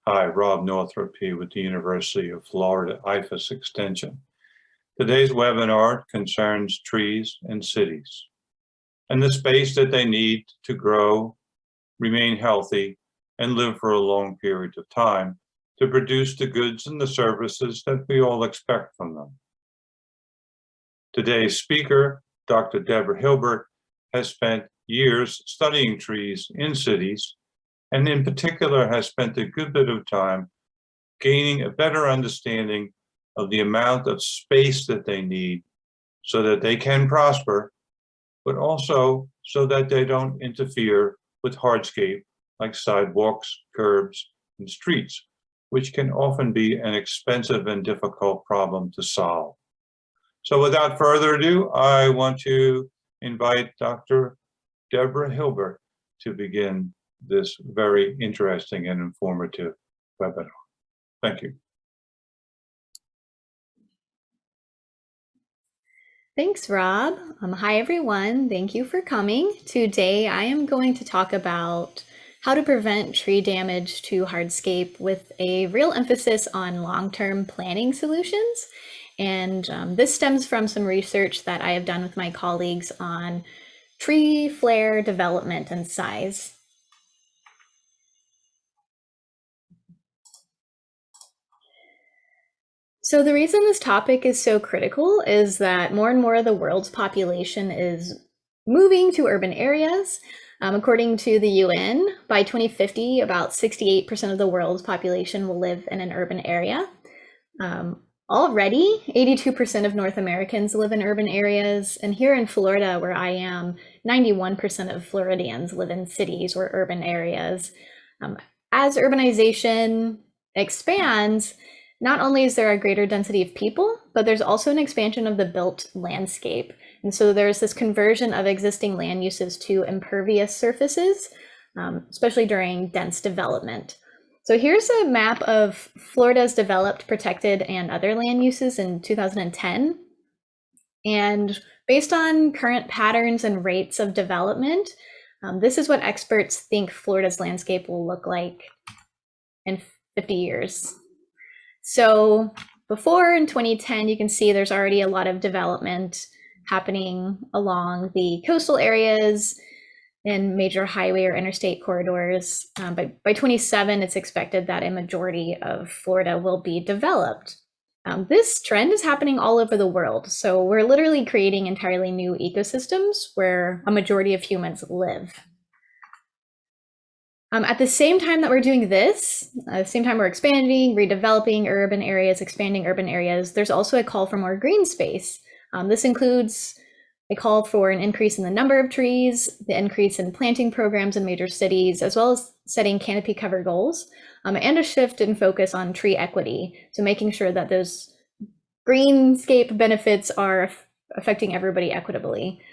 Hi, Rob Northrop here with the University of Florida IFAS Extension. Today's webinar concerns trees in cities and the space that they need to grow, remain healthy, and live for a long period of time to produce the goods and the services that we all expect from them. Today's speaker, Dr. Deborah Hilbert, has spent years studying trees in cities, and in particular has spent a good bit of time gaining a better understanding of the amount of space that they need so that they can prosper, but also so that they don't interfere with hardscape like sidewalks, curbs, and streets, which can often be an expensive and difficult problem to solve. So without further ado, I want to invite Dr. Deborah Hilbert to begin this very interesting and informative webinar. Thank you. Thanks, Rob. Hi, everyone. Thank you for coming. Today, I am going to talk about how to prevent tree damage to hardscape with a real emphasis on long-term planning solutions. And this stems from some research that I have done with my colleagues on tree flare development and size. So the reason this topic is so critical is that more and more of the world's population is moving to urban areas. According to the UN, by 2050, about 68% of the world's population will live in an urban area. Already, 82% of North Americans live in urban areas, and here in Florida, where I am, 91% of Floridians live in cities or urban areas. As urbanization expands, not only is there a greater density of people, but there's also an expansion of the built landscape. And so there's this conversion of existing land uses to impervious surfaces, especially during dense development. So here's a map of Florida's developed, protected, and other land uses in 2010. And based on current patterns and rates of development, this is what experts think Florida's landscape will look like in 50 years. So before in 2010, you can see there's already a lot of development happening along the coastal areas in major highway or interstate corridors. But by 27, it's expected that a majority of Florida will be developed. This trend is happening all over the world. So we're literally creating entirely new ecosystems where a majority of humans live. At the same time that we're doing this, at the same time we're expanding, redeveloping urban areas, expanding urban areas, there's also a call for more green space. This includes a call for an increase in the number of trees, the increase in planting programs in major cities, as well as setting canopy cover goals, and a shift in focus on tree equity. So making sure that those greenscape benefits are affecting everybody equitably.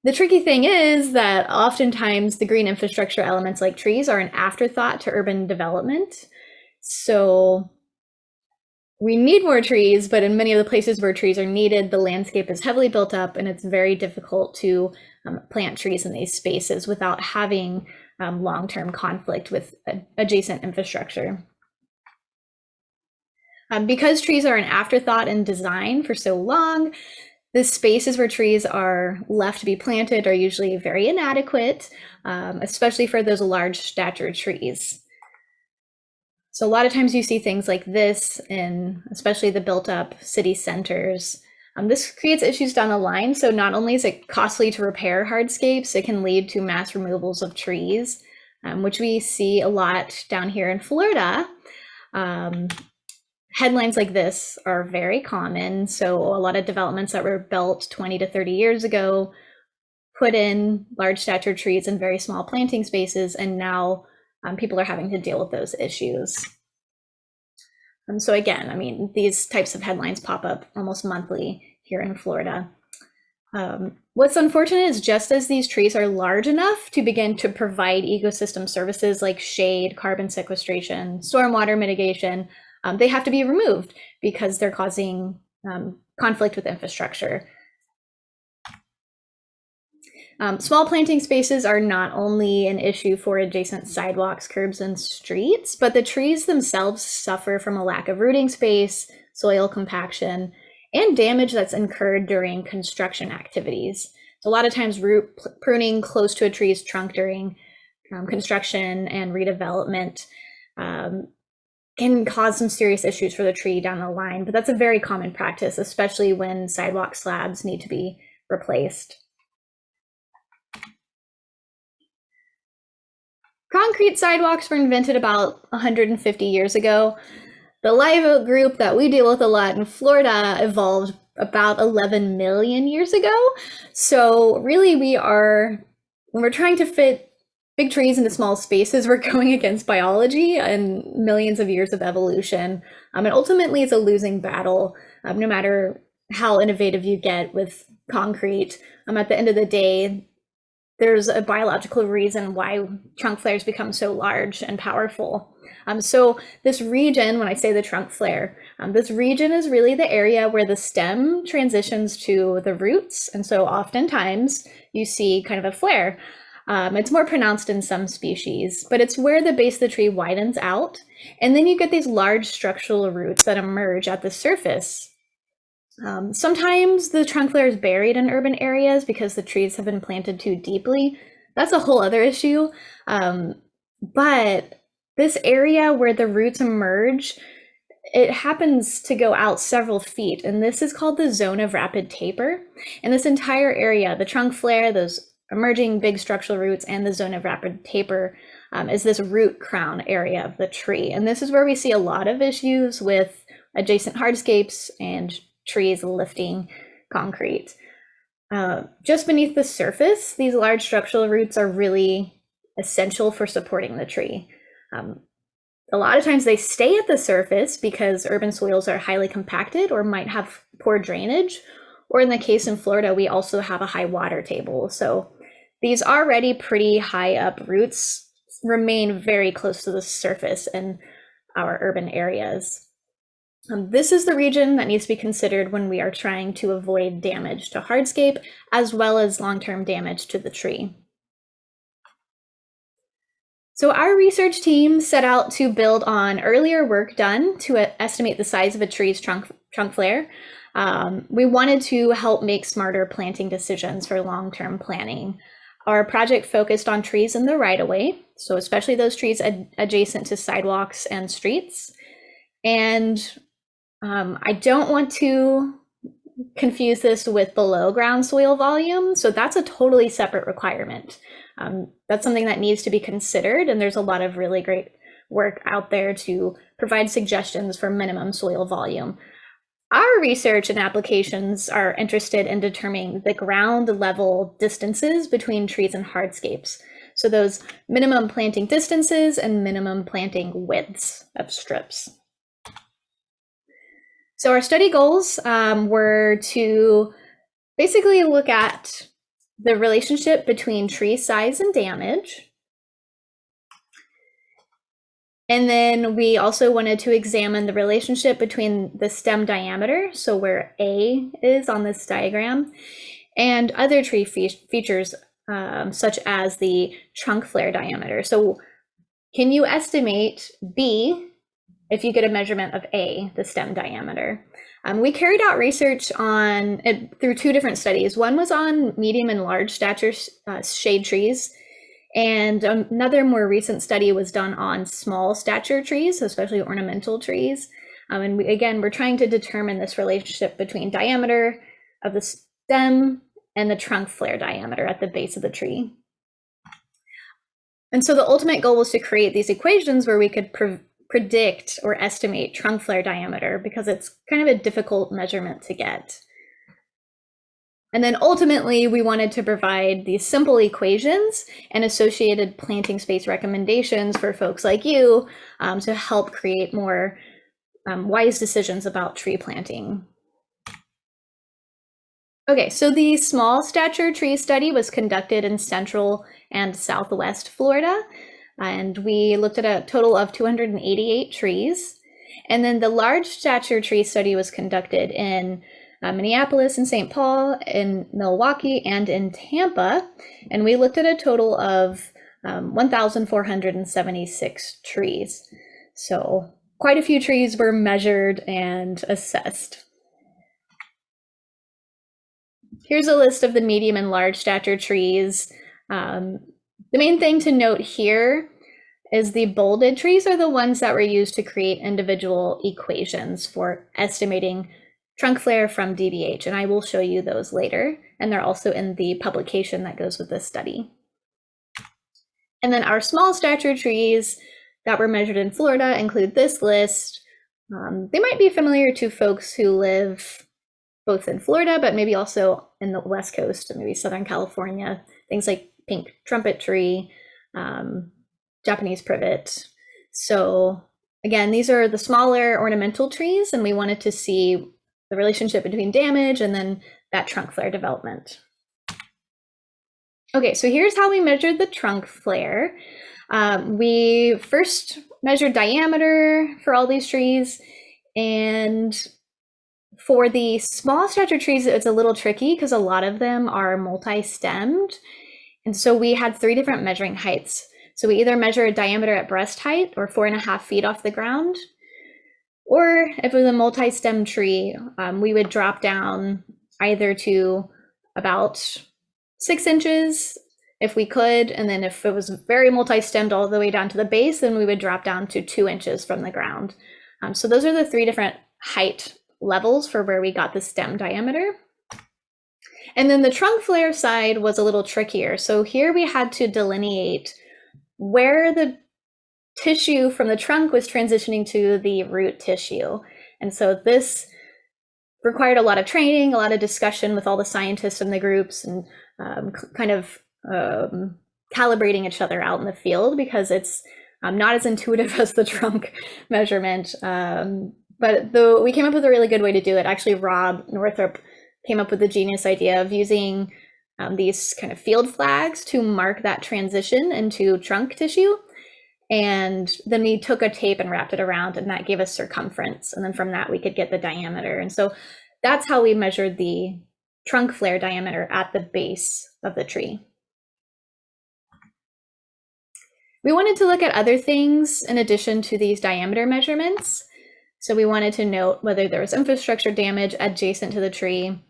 The tricky thing is that oftentimes the green infrastructure elements like trees are an afterthought to urban development. So we need more trees, but in many of the places where trees are needed, the landscape is heavily built up and it's very difficult to plant trees in these spaces without having long-term conflict with adjacent infrastructure. Because trees are an afterthought in design for so long, the spaces where trees are left to be planted are usually very inadequate, especially for those large stature trees. So a lot of times you see things like this in especially the built up city centers. This creates issues down the line. So not only is it costly to repair hardscapes, it can lead to mass removals of trees, which we see a lot down here in Florida. Headlines like this are very common. So a lot of developments that were built 20 to 30 years ago put in large stature trees in very small planting spaces, and now people are having to deal with those issues. So again, I mean, these types of headlines pop up almost monthly here in Florida. What's unfortunate is just as these trees are large enough to begin to provide ecosystem services like shade, carbon sequestration, stormwater mitigation, they have to be removed because they're causing conflict with infrastructure. Small planting spaces are not only an issue for adjacent sidewalks, curbs, and streets, but the trees themselves suffer from a lack of rooting space, soil compaction, and damage that's incurred during construction activities. So a lot of times root pruning close to a tree's trunk during construction and redevelopment can cause some serious issues for the tree down the line, but that's a very common practice, especially when sidewalk slabs need to be replaced. Concrete sidewalks were invented about 150 years ago. The live oak group that we deal with a lot in Florida evolved about 11 million years ago. So really when we're trying to fit big trees into small spaces, we're going against biology and millions of years of evolution. And ultimately it's a losing battle, no matter how innovative you get with concrete. At the end of the day, there's a biological reason why trunk flares become so large and powerful. So this region, when I say the trunk flare, this region is really the area where the stem transitions to the roots. And so oftentimes you see kind of a flare. It's more pronounced in some species, but it's where the base of the tree widens out. And then you get these large structural roots that emerge at the surface. Sometimes the trunk flare is buried in urban areas because the trees have been planted too deeply. That's a whole other issue. But this area where the roots emerge, it happens to go out several feet, and this is called the zone of rapid taper. And this entire area, the trunk flare, those emerging big structural roots, and the zone of rapid taper is this root crown area of the tree. And this is where we see a lot of issues with adjacent hardscapes and trees lifting concrete. Just beneath the surface, these large structural roots are really essential for supporting the tree. A lot of times they stay at the surface because urban soils are highly compacted or might have poor drainage, or in the case in Florida, we also have a high water table. So these already pretty high up roots remain very close to the surface in our urban areas. This is the region that needs to be considered when we are trying to avoid damage to hardscape, as well as long-term damage to the tree. So our research team set out to build on earlier work done to estimate the size of a tree's trunk flare. We wanted to help make smarter planting decisions for long-term planning. Our project focused on trees in the right-of-way, so especially those trees adjacent to sidewalks and streets. And I don't want to confuse this with below ground soil volume, so that's a totally separate requirement. That's something that needs to be considered, and there's a lot of really great work out there to provide suggestions for minimum soil volume. Our research and applications are interested in determining the ground level distances between trees and hardscapes. So those minimum planting distances and minimum planting widths of strips. So our study goals were to basically look at the relationship between tree size and damage. And then we also wanted to examine the relationship between the stem diameter, so where A is on this diagram, and other tree features such as the trunk flare diameter. So can you estimate B if you get a measurement of A, the stem diameter? We carried out research on it through two different studies. One was on medium and large stature shade trees, and another more recent study was done on small stature trees, especially ornamental trees. And we're trying to determine this relationship between diameter of the stem and the trunk flare diameter at the base of the tree. And so the ultimate goal was to create these equations where we could predict or estimate trunk flare diameter, because it's kind of a difficult measurement to get. And then ultimately, we wanted to provide these simple equations and associated planting space recommendations for folks like you to help create more wise decisions about tree planting. Okay, so the small stature tree study was conducted in Central and Southwest Florida, and we looked at a total of 288 trees. And then the large stature tree study was conducted in Minneapolis and St. Paul, in Milwaukee, and in Tampa. And we looked at a total of 1,476 trees. So quite a few trees were measured and assessed. Here's a list of the medium and large stature trees. The main thing to note here is the bolded trees are the ones that were used to create individual equations for estimating trunk flare from DBH, and I will show you those later, and they're also in the publication that goes with this study. And then our small stature trees that were measured in Florida include this list. They might be familiar to folks who live both in Florida, but maybe also in the West Coast, maybe Southern California, things like pink trumpet tree, Japanese privet. So again, these are the smaller ornamental trees, and we wanted to see the relationship between damage and then that trunk flare development. Okay, so here's how we measured the trunk flare. We first measured diameter for all these trees, and for the small stature trees, it's a little tricky because a lot of them are multi-stemmed. And so we had 3 different measuring heights. So we either measure a diameter at breast height, or 4.5 feet off the ground, or if it was a multi-stem tree, we would drop down either to about 6 inches if we could, and then if it was very multi-stemmed all the way down to the base, then we would drop down to 2 inches from the ground. So those are the 3 different height levels for where we got the stem diameter. And then the trunk flare side was a little trickier. So here we had to delineate where the tissue from the trunk was transitioning to the root tissue. And so this required a lot of training, a lot of discussion with all the scientists in the groups, and kind of calibrating each other out in the field, because it's not as intuitive as the trunk measurement. But we came up with a really good way to do it. Actually, Rob Northrop came up with the genius idea of using these kind of field flags to mark that transition into trunk tissue. And then we took a tape and wrapped it around, and that gave us circumference. And then from that, we could get the diameter. And so that's how we measured the trunk flare diameter at the base of the tree. We wanted to look at other things in addition to these diameter measurements. So we wanted to note whether there was infrastructure damage adjacent to the tree.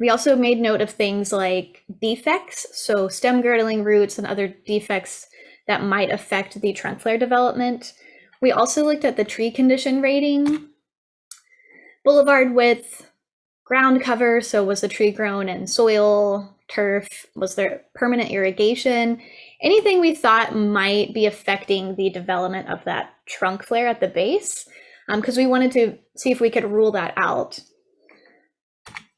We also made note of things like defects, so stem girdling roots and other defects that might affect the trunk flare development. We also looked at the tree condition rating, boulevard width, ground cover, so was the tree grown in soil, turf, was there permanent irrigation, anything we thought might be affecting the development of that trunk flare at the base, because we wanted to see if we could rule that out.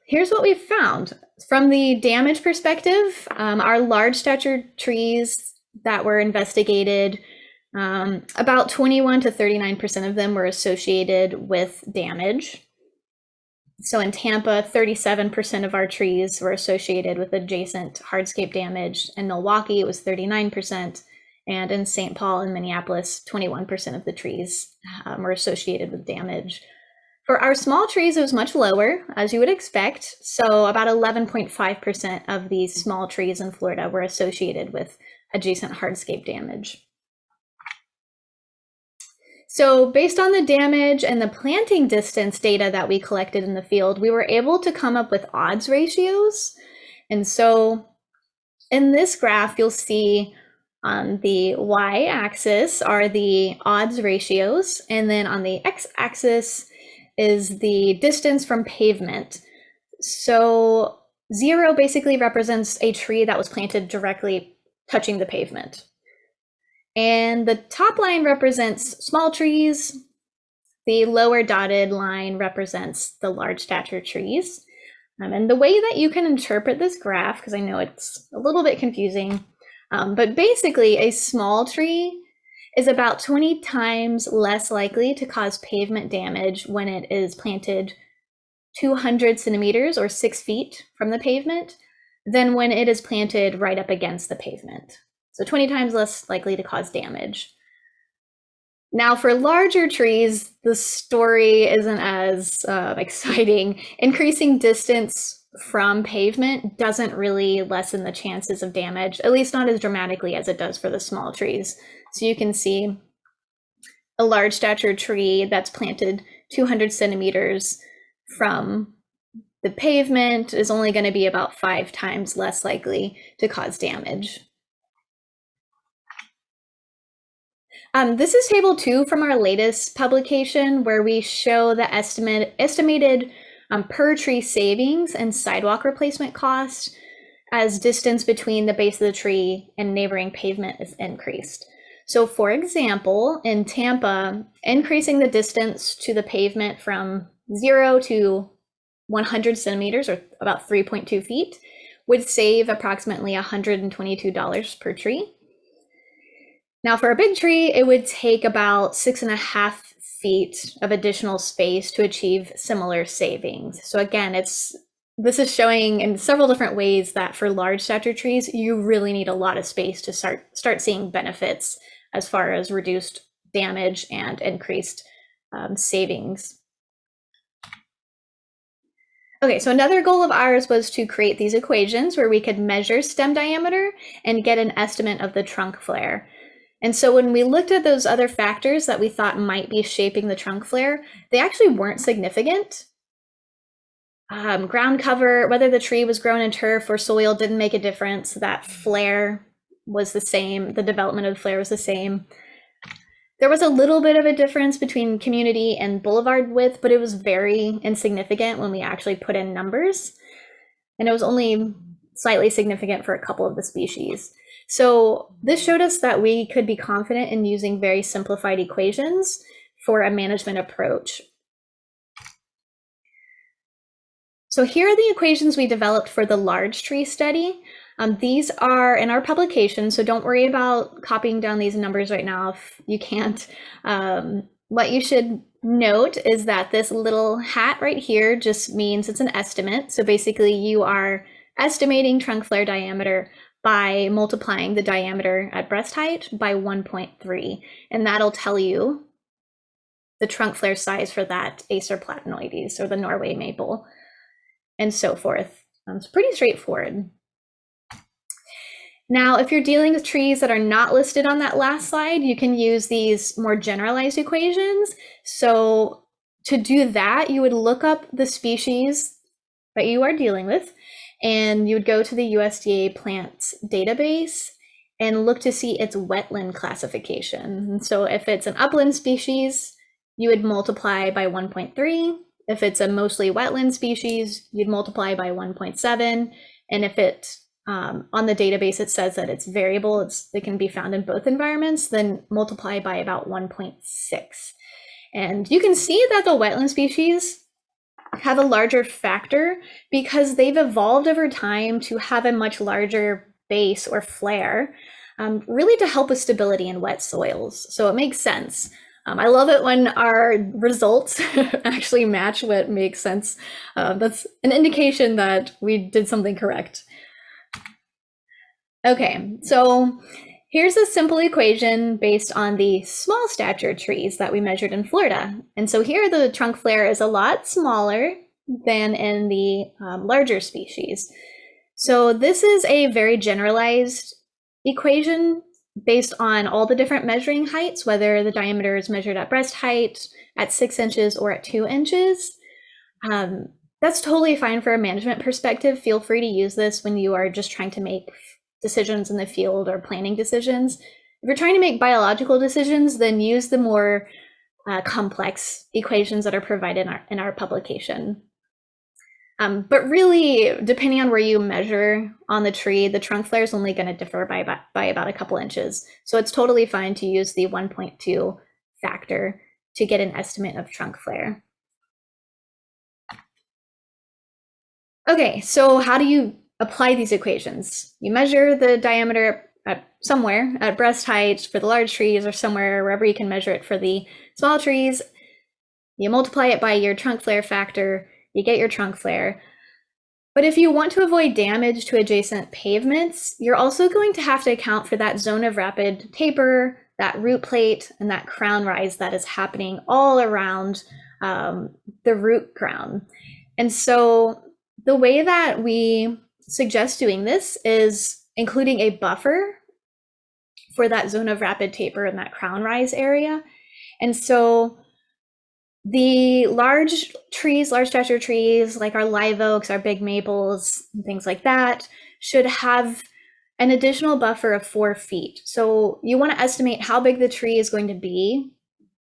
Here's what we found. From the damage perspective, our large stature trees that were investigated, about 21 to 39% of them were associated with damage. So in Tampa, 37% of our trees were associated with adjacent hardscape damage. In Milwaukee, it was 39%. And in St. Paul and Minneapolis, 21% of the trees were associated with damage. For our small trees, it was much lower, as you would expect. So about 11.5% of these small trees in Florida were associated with adjacent hardscape damage. So based on the damage and the planting distance data that we collected in the field, we were able to come up with odds ratios. And so in this graph, you'll see on the y-axis are the odds ratios, and then on the x-axis is the distance from pavement. So 0 basically represents a tree that was planted directly touching the pavement. And the top line represents small trees. The lower dotted line represents the large stature trees. And the way that you can interpret this graph, because I know it's a little bit confusing, but basically a small tree is about 20 times less likely to cause pavement damage when it is planted 200 centimeters or 6 feet from the pavement than when it is planted right up against the pavement. So 20 times less likely to cause damage. Now, for larger trees, the story isn't as exciting. Increasing distance from pavement doesn't really lessen the chances of damage, at least not as dramatically as it does for the small trees. So you can see a large stature tree that's planted 200 centimeters from the pavement is only going to be about 5 times less likely to cause damage. This is table 2 from our latest publication, where we show the estimated per tree savings and sidewalk replacement cost as distance between the base of the tree and neighboring pavement is increased. So for example, in Tampa, increasing the distance to the pavement from 0 to 100 centimeters, or about 3.2 feet, would save approximately $122 per tree. Now for a big tree, it would take about 6.5 feet of additional space to achieve similar savings. So again, this is showing in several different ways that for large stature trees, you really need a lot of space to start seeing benefits as far as reduced damage and increased savings. Okay, so another goal of ours was to create these equations where we could measure stem diameter and get an estimate of the trunk flare. And so when we looked at those other factors that we thought might be shaping the trunk flare, they actually weren't significant. Ground cover, whether the tree was grown in turf or soil, didn't make a difference. That flare was the same. The development of the flare was the same. There was a little bit of a difference between community and boulevard width, but it was very insignificant when we actually put in numbers. And it was only slightly significant for a couple of the species. So this showed us that we could be confident in using very simplified equations for a management approach. So here are the equations we developed for the large tree study. These are in our publication, so don't worry about copying down these numbers right now if you can't. What you should note is that this little hat right here just means it's an estimate. So basically you are estimating trunk flare diameter by multiplying the diameter at breast height by 1.3, and that'll tell you the trunk flare size for that Acer platanoides, or the Norway maple, and so forth. It's pretty straightforward. Now, if you're dealing with trees that are not listed on that last slide, you can use these more generalized equations. So to do that, you would look up the species that you are dealing with, and you would go to the USDA plants database and look to see its wetland classification. And so if it's an upland species, you would multiply by 1.3. If it's a mostly wetland species, you'd multiply by 1.7. And if it, on the database, it says that it's variable, it can be found in both environments, then multiply by about 1.6. And you can see that the wetland species have a larger factor because they've evolved over time to have a much larger base or flare, really to help with stability in wet soils. So it makes sense. I love it when our results actually match what makes sense. That's an indication that we did something correct. Okay, so here's a simple equation based on the small stature trees that we measured in Florida. And so here the trunk flare is a lot smaller than in the larger species. So this is a very generalized equation based on all the different measuring heights, whether the diameter is measured at breast height, at 6 inches, or at 2 inches. That's totally fine for a management perspective. Feel free to use this when you are just trying to make decisions in the field or planning decisions. If you're trying to make biological decisions, then use the more complex equations that are provided in our publication. But really, depending on where you measure on the tree, the trunk flare is only going to differ by about a couple inches. So it's totally fine to use the 1.2 factor to get an estimate of trunk flare. Okay, so how do you apply these equations? You measure the diameter at somewhere at breast height for the large trees, or somewhere wherever you can measure it for the small trees. You multiply it by your trunk flare factor, you get your trunk flare. But if you want to avoid damage to adjacent pavements, you're also going to have to account for that zone of rapid taper that root plate and that crown rise that is happening all around the root crown. And so the way that we suggest doing this is including a buffer for that zone of rapid taper in that crown rise area. And so the large trees, large stature trees, like our live oaks, our big maples, and things like that, should have an additional buffer of 4 feet. So you want to estimate how big the tree is going to be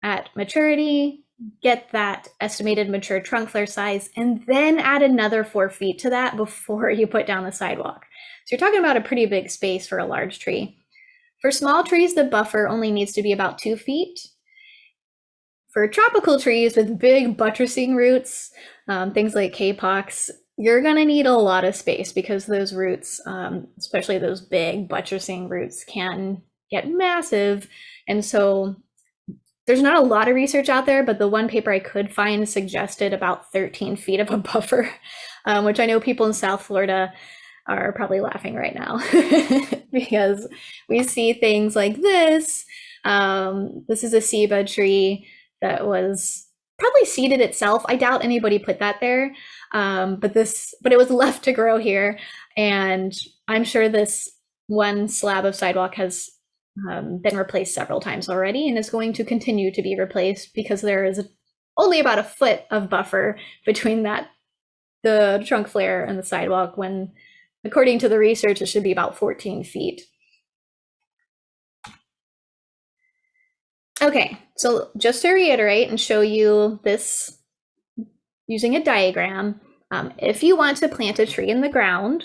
at maturity, get that estimated mature trunk flare size, and then add another 4 feet to that before you put down the sidewalk. So you're talking about a pretty big space for a large tree. For small trees, the buffer only needs to be about 2 feet. For tropical trees with big buttressing roots, things like kapok, you're going to need a lot of space because those roots, especially those big buttressing roots, can get massive. And so there's not a lot of research out there, but the one paper I could find suggested about 13 feet of a buffer, which I know people in South Florida are probably laughing right now because we see things like this. This is a ceiba tree that was probably seeded itself. I doubt anybody put that there, but it was left to grow here. And I'm sure this one slab of sidewalk has been replaced several times already and is going to continue to be replaced because there is only about a foot of buffer between the trunk flare and the sidewalk, when according to the research, it should be about 14 feet. Okay, so just to reiterate and show you this using a diagram, if you want to plant a tree in the ground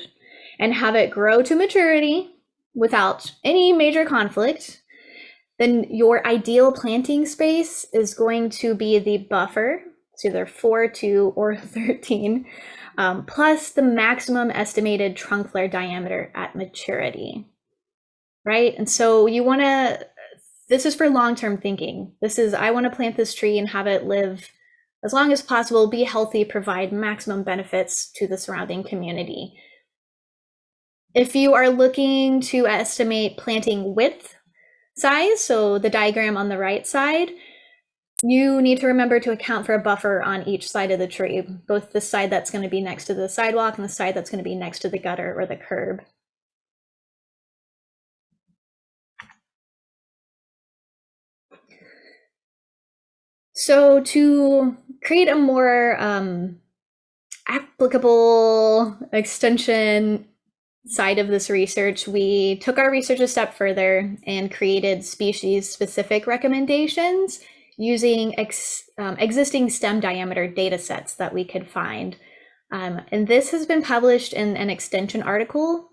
and have it grow to maturity without any major conflict, then your ideal planting space is going to be the buffer. It's either 4, 2, or 13, plus the maximum estimated trunk flare diameter at maturity, right? And so you want to, this is for long-term thinking. This is, I want to plant this tree and have it live as long as possible, be healthy, provide maximum benefits to the surrounding community. If you are looking to estimate planting width size, so the diagram on the right side, you need to remember to account for a buffer on each side of the tree, both the side that's going to be next to the sidewalk and the side that's going to be next to the gutter or the curb. So to create a more applicable extension side of this research, we took our research a step further and created species-specific recommendations using existing stem diameter data sets that we could find. And this has been published in an extension article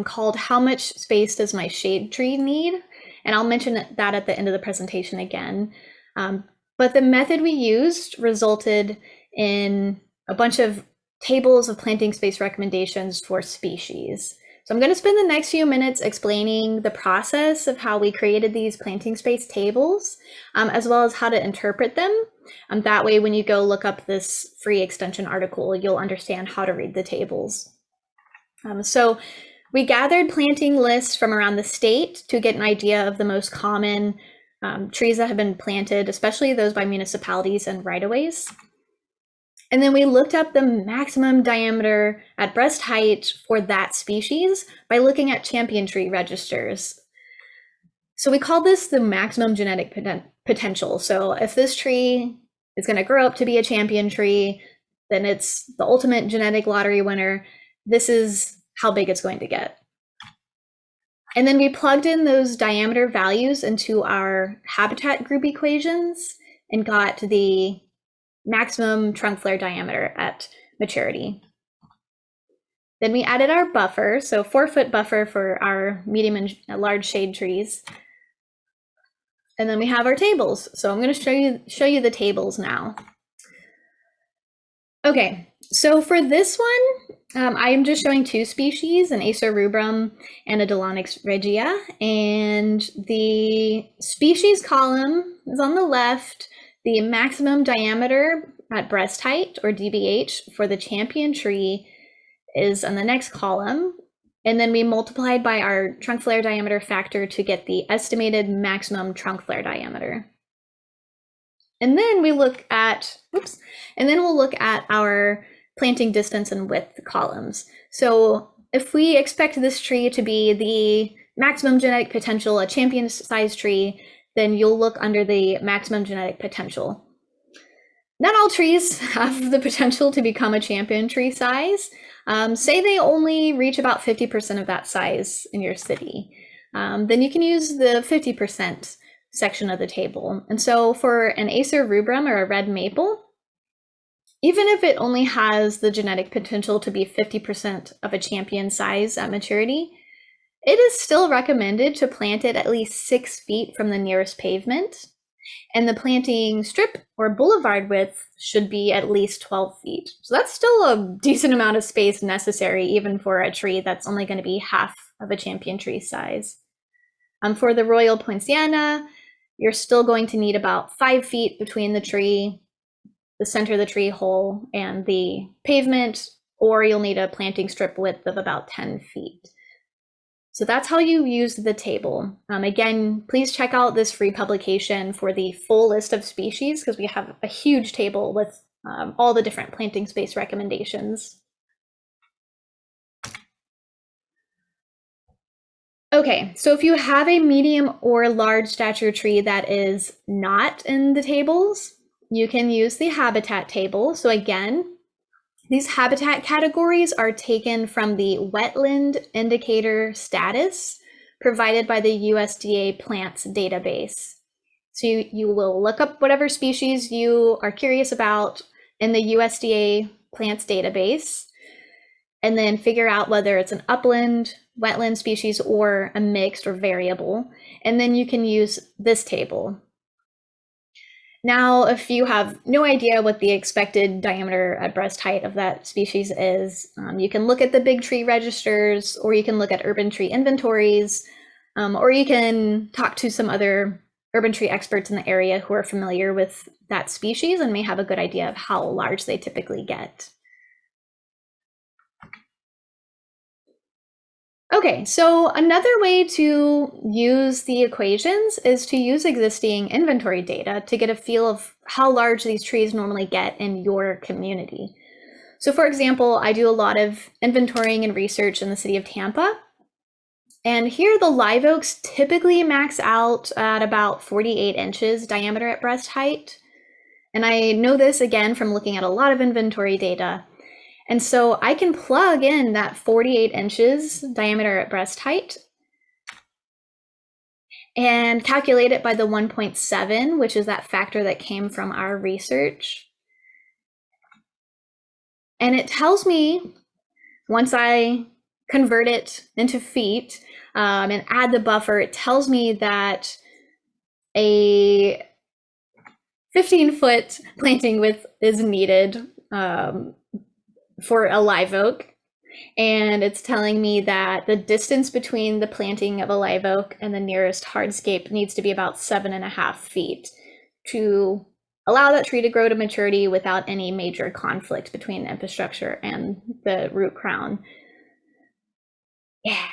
called "How Much Space Does My Shade Tree Need?" And I'll mention that at the end of the presentation again. But the method we used resulted in a bunch of tables of planting space recommendations for species. So I'm going to spend the next few minutes explaining the process of how we created these planting space tables, as well as how to interpret them. That way, when you go look up this free extension article, you'll understand how to read the tables. So we gathered planting lists from around the state to get an idea of the most common trees that have been planted, especially those by municipalities and right-of-ways. And then we looked up the maximum diameter at breast height for that species by looking at champion tree registers. So we call this the maximum genetic potential. So if this tree is going to grow up to be a champion tree, then it's the ultimate genetic lottery winner. This is how big it's going to get. And then we plugged in those diameter values into our habitat group equations and got the maximum trunk flare diameter at maturity. Then we added our buffer, so 4-foot buffer for our medium and large shade trees. And then we have our tables. So I'm going to show you the tables now. Okay, so for this one, I'm just showing 2 species, an Acer rubrum and a Dolonyx regia. And the species column is on the left. The maximum diameter at breast height, or DBH, for the champion tree is on the next column. And then we multiplied by our trunk flare diameter factor to get the estimated maximum trunk flare diameter. And then we look at, we'll look at our planting distance and width columns. So if we expect this tree to be the maximum genetic potential, a champion size tree, then you'll look under the maximum genetic potential. Not all trees have the potential to become a champion tree size. Say they only reach about 50% of that size in your city. Then you can use the 50% section of the table. And so for an Acer rubrum or a red maple, even if it only has the genetic potential to be 50% of a champion size at maturity, it is still recommended to plant it at least 6 feet from the nearest pavement. And the planting strip or boulevard width should be at least 12 feet. So that's still a decent amount of space necessary, even for a tree that's only going to be half of a champion tree size. For the Royal Poinciana, you're still going to need about 5 feet between the tree, the center of the tree hole, and the pavement, or you'll need a planting strip width of about 10 feet. So that's how you use the table. Again, please check out this free publication for the full list of species, because we have a huge table with all the different planting space recommendations. Okay, so if you have a medium or large stature tree that is not in the tables, you can use the habitat table. So again, these habitat categories are taken from the wetland indicator status provided by the USDA plants database. So you will look up whatever species you are curious about in the USDA plants database, and then figure out whether it's an upland, wetland species, or a mixed or variable. And then you can use this table. Now, if you have no idea what the expected diameter at breast height of that species is, you can look at the big tree registers, or you can look at urban tree inventories, or you can talk to some other urban tree experts in the area who are familiar with that species and may have a good idea of how large they typically get. Okay, so another way to use the equations is to use existing inventory data to get a feel of how large these trees normally get in your community. So for example, I do a lot of inventorying and research in the city of Tampa. And here the live oaks typically max out at about 48 inches diameter at breast height. And I know this again from looking at a lot of inventory data. And so I can plug in that 48 inches diameter at breast height and calculate it by the 1.7, which is that factor that came from our research. And it tells me, once I convert it into feet and add the buffer, it tells me that a 15-foot planting width is needed for a live oak, and it's telling me that the distance between the planting of a live oak and the nearest hardscape needs to be about 7.5 feet to allow that tree to grow to maturity without any major conflict between infrastructure and the root crown. Yeah,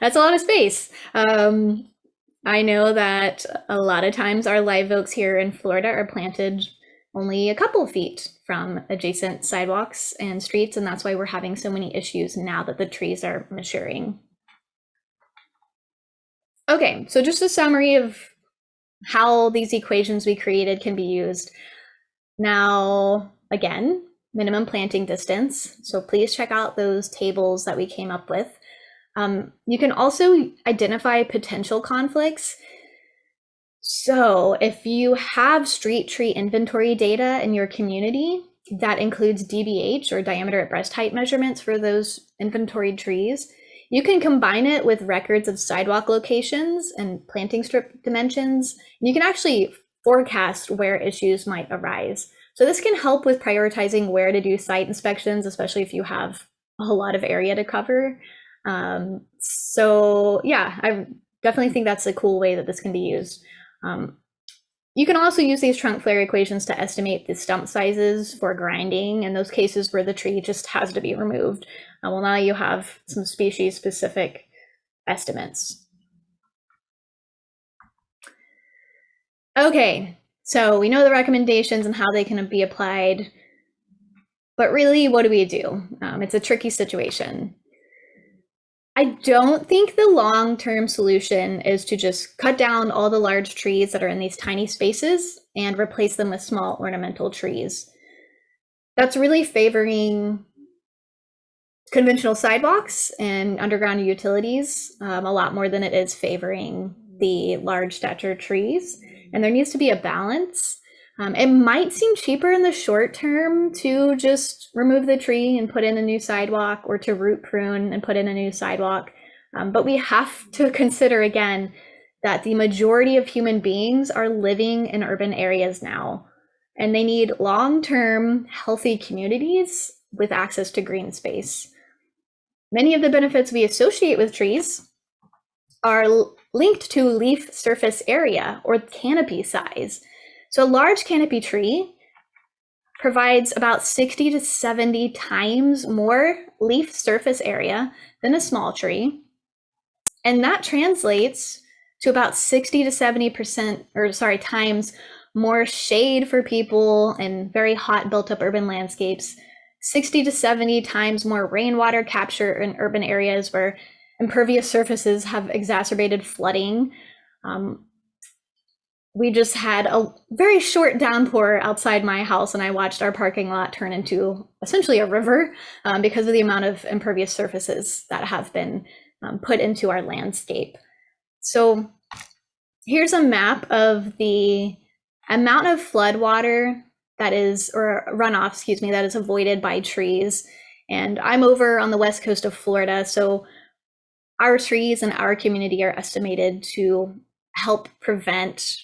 that's a lot of space. I know that a lot of times our live oaks here in Florida are planted only a couple feet from adjacent sidewalks and streets, and that's why we're having so many issues now that the trees are maturing. Okay, so just a summary of how these equations we created can be used. Now, again, minimum planting distance. So please check out those tables that we came up with. You can also identify potential conflicts. So if you have street tree inventory data in your community, that includes DBH or diameter at breast height measurements for those inventoried trees, you can combine it with records of sidewalk locations and planting strip dimensions, and you can actually forecast where issues might arise. So this can help with prioritizing where to do site inspections, especially if you have a whole lot of area to cover. So yeah, I definitely think that's a cool way that this can be used. You can also use these trunk flare equations to estimate the stump sizes for grinding in those cases where the tree just has to be removed. Well, now you have some species-specific estimates. Okay, so we know the recommendations and how they can be applied, but really, what do we do? It's a tricky situation. I don't think the long-term solution is to just cut down all the large trees that are in these tiny spaces and replace them with small ornamental trees. That's really favoring conventional sidewalks and underground utilities a lot more than it is favoring the large stature trees. And there needs to be a balance. It might seem cheaper in the short term to just remove the tree and put in a new sidewalk, or to root prune and put in a new sidewalk. But we have to consider again that the majority of human beings are living in urban areas now, and they need long-term healthy communities with access to green space. Many of the benefits we associate with trees are linked to leaf surface area or canopy size. So a large canopy tree provides about 60 to 70 times more leaf surface area than a small tree. And that translates to about 60 to 70% times more shade for people in very hot built up urban landscapes, 60 to 70 times more rainwater capture in urban areas where impervious surfaces have exacerbated flooding. We just had a very short downpour outside my house, and I watched our parking lot turn into essentially a river because of the amount of impervious surfaces that have been put into our landscape. So here's a map of the amount of flood water that is, or runoff, excuse me, that is avoided by trees. And I'm over on the west coast of Florida, so our trees in our community are estimated to help prevent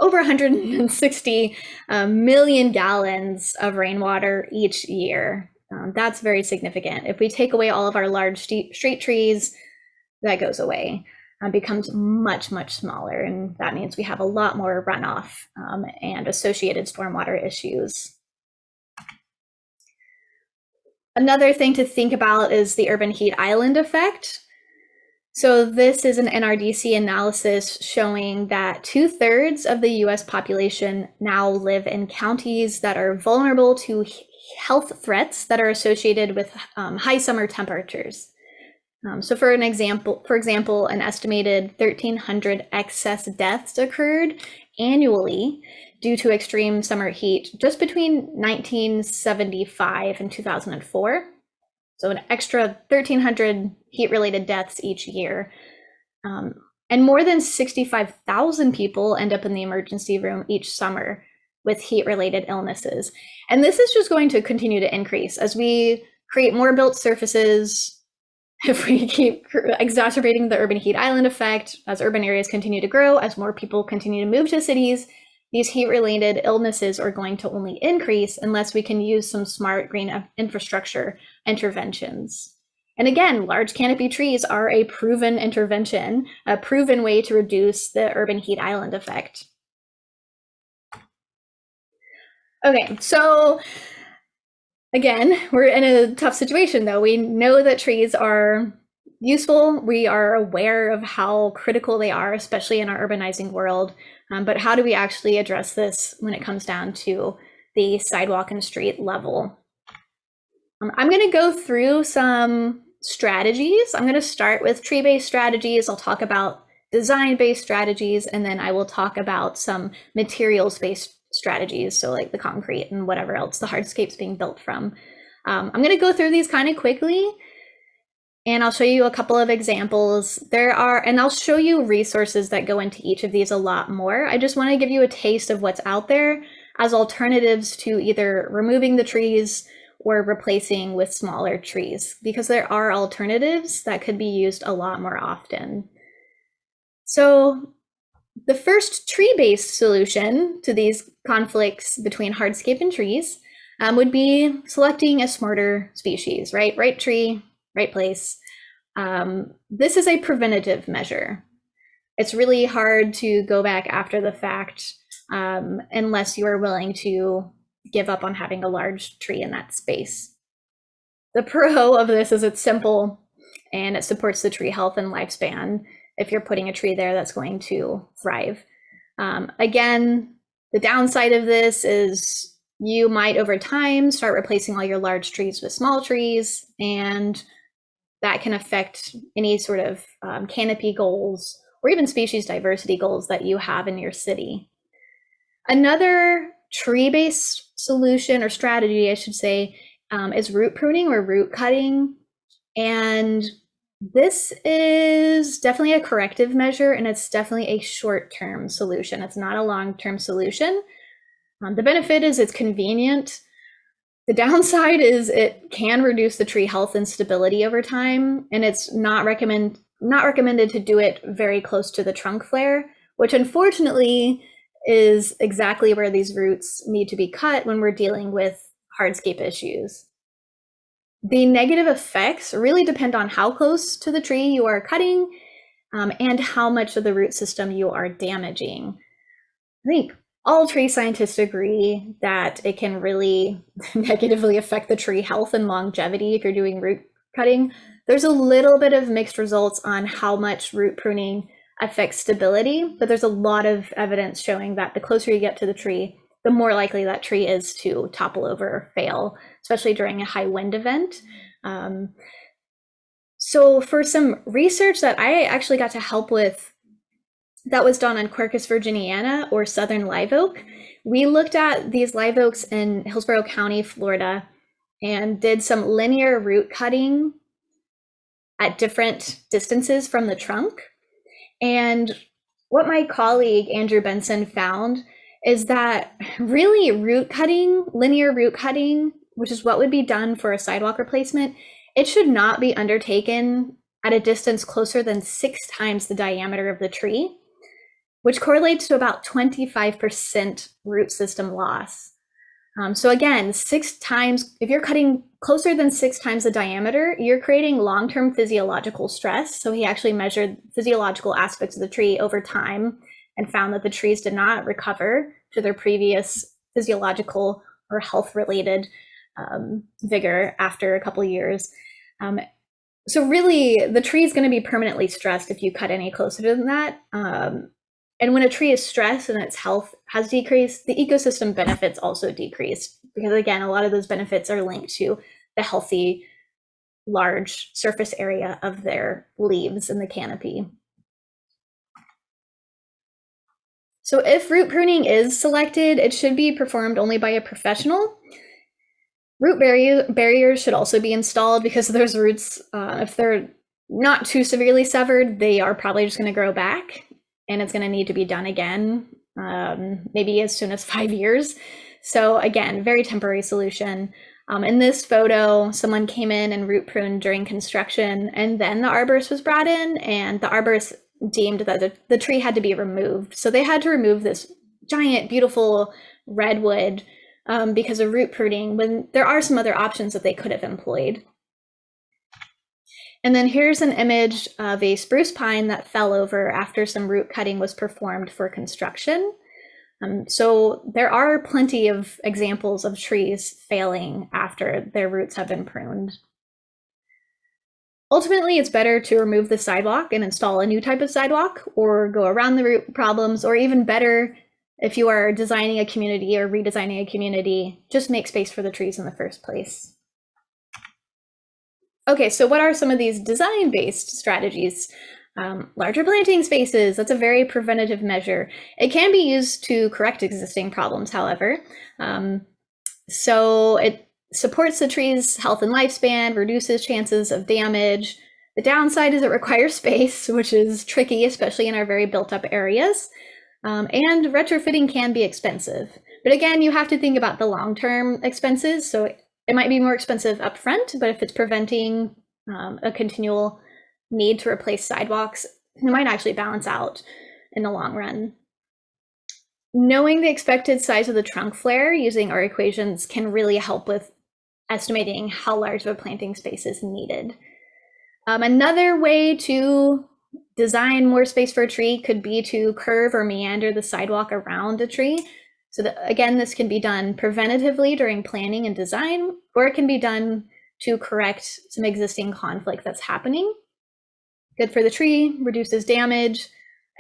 over 160 million gallons of rainwater each year. That's very significant. If we take away all of our large street trees, that goes away, becomes much, much smaller. And that means we have a lot more runoff and associated stormwater issues. Another thing to think about is the urban heat island effect. So this is an NRDC analysis showing that 2/3 of the US population now live in counties that are vulnerable to health threats that are associated with high summer temperatures. So for example, an estimated 1,300 excess deaths occurred annually due to extreme summer heat just between 1975 and 2004. So an extra 1,300 heat-related deaths each year. And more than 65,000 people end up in the emergency room each summer with heat-related illnesses. And this is just going to continue to increase as we create more built surfaces. If we keep exacerbating the urban heat island effect, as urban areas continue to grow, as more people continue to move to cities, these heat-related illnesses are going to only increase unless we can use some smart green infrastructure interventions. And again, large canopy trees are a proven intervention, a proven way to reduce the urban heat island effect. Okay, so again, we're in a tough situation though. We know that trees are useful. We are aware of how critical they are, especially in our urbanizing world. But how do we actually address this when it comes down to the sidewalk and street level? I'm going to go through some strategies. I'm going to start with tree-based strategies. I'll talk about design-based strategies, and then I will talk about some materials-based strategies, so like the concrete and whatever else the hardscapes being built from. I'm going to go through these kind of quickly, and I'll show you a couple of examples. And I'll show you resources that go into each of these a lot more. I just want to give you a taste of what's out there as alternatives to either removing the trees or replacing with smaller trees, because there are alternatives that could be used a lot more often. So the first tree-based solution to these conflicts between hardscape and trees would be selecting a smarter species, right? Right tree, right place. This is a preventative measure. It's really hard to go back after the fact unless you are willing to give up on having a large tree in that space. The pro of this is it's simple and it supports the tree health and lifespan if you're putting a tree there that's going to thrive. Again, the downside of this is you might over time start replacing all your large trees with small trees, and that can affect any sort of canopy goals or even species diversity goals that you have in your city. Another tree-based solution or strategy, I should say, is root pruning or root cutting. And this is definitely a corrective measure, and it's definitely a short-term solution. It's not a long-term solution. The benefit is it's convenient. The downside is it can reduce the tree health and stability over time, and it's not recommended to do it very close to the trunk flare, which unfortunately is exactly where these roots need to be cut when we're dealing with hardscape issues. The negative effects really depend on how close to the tree you are cutting and how much of the root system you are damaging. I think all tree scientists agree that it can really negatively affect the tree health and longevity if you're doing root cutting. There's a little bit of mixed results on how much root pruning affects stability, but there's a lot of evidence showing that the closer you get to the tree, the more likely that tree is to topple over or fail, especially during a high wind event. So for some research that I actually got to help with that was done on Quercus virginiana or southern live oak, we looked at these live oaks in Hillsborough County, Florida, and did some linear root cutting at different distances from the trunk. And what my colleague Andrew Benson found is that really linear root cutting, which is what would be done for a sidewalk replacement, it should not be undertaken at a distance closer than 6 times the diameter of the tree, which correlates to about 25% root system loss. So again, 6 times, if you're cutting closer than 6 times the diameter, you're creating long-term physiological stress. So he actually measured physiological aspects of the tree over time and found that the trees did not recover to their previous physiological or health-related vigor after a couple of years. So really, the tree is going to be permanently stressed if you cut any closer than that. And when a tree is stressed and its health has decreased, the ecosystem benefits also decrease, because again, a lot of those benefits are linked to the healthy, large surface area of their leaves in the canopy. So if root pruning is selected, it should be performed only by a professional. Root barriers should also be installed, because those roots, if they're not too severely severed, they are probably just going to grow back, and it's going to need to be done again, maybe as soon as 5 years. So again, very temporary solution. In this photo, someone came in and root pruned during construction, and then the arborist was brought in, and the arborist deemed that the tree had to be removed. So they had to remove this giant, beautiful redwood because of root pruning, when there are some other options that they could have employed. And then here's an image of a spruce pine that fell over after some root cutting was performed for construction. So there are plenty of examples of trees failing after their roots have been pruned. Ultimately, it's better to remove the sidewalk and install a new type of sidewalk, or go around the root problems, or even better, if you are designing a community or redesigning a community, just make space for the trees in the first place. Okay, so what are some of these design-based strategies? Larger planting spaces, that's a very preventative measure. It can be used to correct existing problems, however. So it supports the tree's health and lifespan, reduces chances of damage. The downside is it requires space, which is tricky, especially in our very built-up areas. And retrofitting can be expensive. But again, you have to think about the long-term expenses. So it might be more expensive upfront, but if it's preventing a continual need to replace sidewalks, it might actually balance out in the long run. Knowing the expected size of the trunk flare using our equations can really help with estimating how large of a planting space is needed. Another way to design more space for a tree could be to curve or meander the sidewalk around a tree. So that, again, this can be done preventatively during planning and design, or it can be done to correct some existing conflict that's happening. Good for the tree, reduces damage,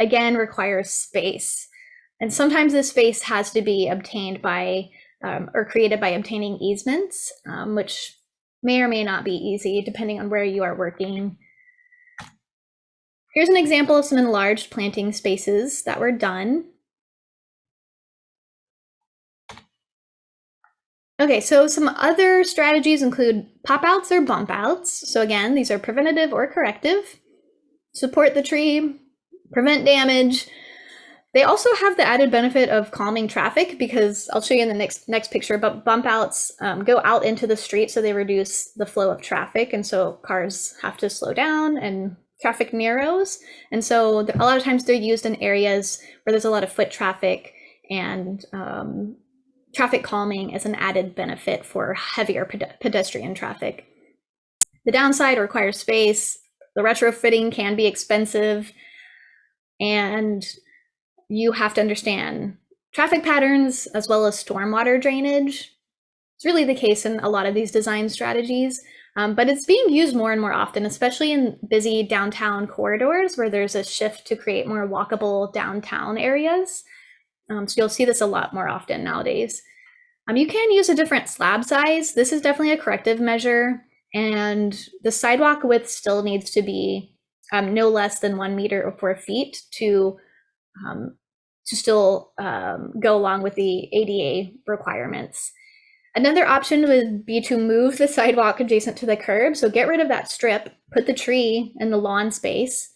again, requires space. And sometimes this space has to be obtained by or created by obtaining easements, which may or may not be easy depending on where you are working. Here's an example of some enlarged planting spaces that were done. Okay, so some other strategies include pop-outs or bump-outs. So again, these are preventative or corrective. Support the tree, prevent damage. They also have the added benefit of calming traffic, because I'll show you in the next picture, but bump outs go out into the street, so they reduce the flow of traffic. And so cars have to slow down and traffic narrows. And so a lot of times they're used in areas where there's a lot of foot traffic, and traffic calming is an added benefit for heavier pedestrian traffic. The downside requires space. The retrofitting can be expensive, and you have to understand traffic patterns as well as stormwater drainage. It's really the case in a lot of these design strategies, but it's being used more and more often, especially in busy downtown corridors where there's a shift to create more walkable downtown areas. So you'll see this a lot more often nowadays. You can use a different slab size. This is definitely a corrective measure, and the sidewalk width still needs to be no less than 1 meter or 4 feet to still go along with the ADA requirements. Another option would be to move the sidewalk adjacent to the curb. So get rid of that strip, put the tree in the lawn space,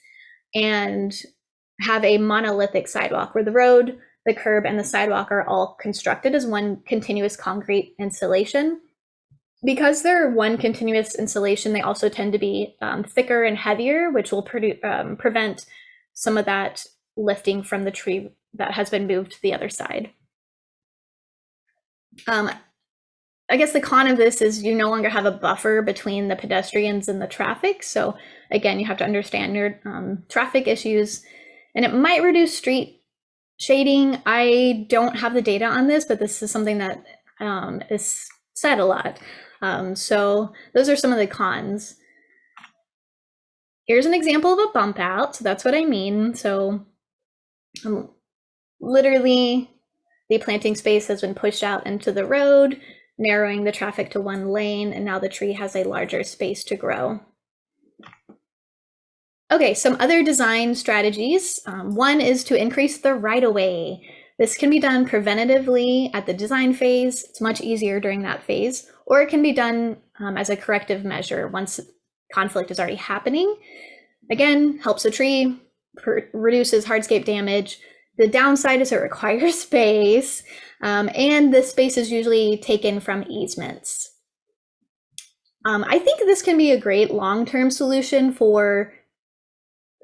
and have a monolithic sidewalk where the road, the curb, and the sidewalk are all constructed as one continuous concrete installation. Because they're one continuous installation, they also tend to be thicker and heavier, which will prevent some of that lifting from the tree that has been moved to the other side. I guess the con of this is you no longer have a buffer between the pedestrians and the traffic. So again, you have to understand your traffic issues, and it might reduce street shading. I don't have the data on this, but this is something that is said a lot. So those are some of the cons. Here's an example of a bump out. So that's what I mean. So literally the planting space has been pushed out into the road, narrowing the traffic to one lane, and now the tree has a larger space to grow. Okay, some other design strategies. One is to increase the right-of-way. This can be done preventatively at the design phase. It's much easier during that phase, or it can be done as a corrective measure once conflict is already happening. Again, helps the tree, reduces hardscape damage. The downside is it requires space, and the space is usually taken from easements. I think this can be a great long-term solution for,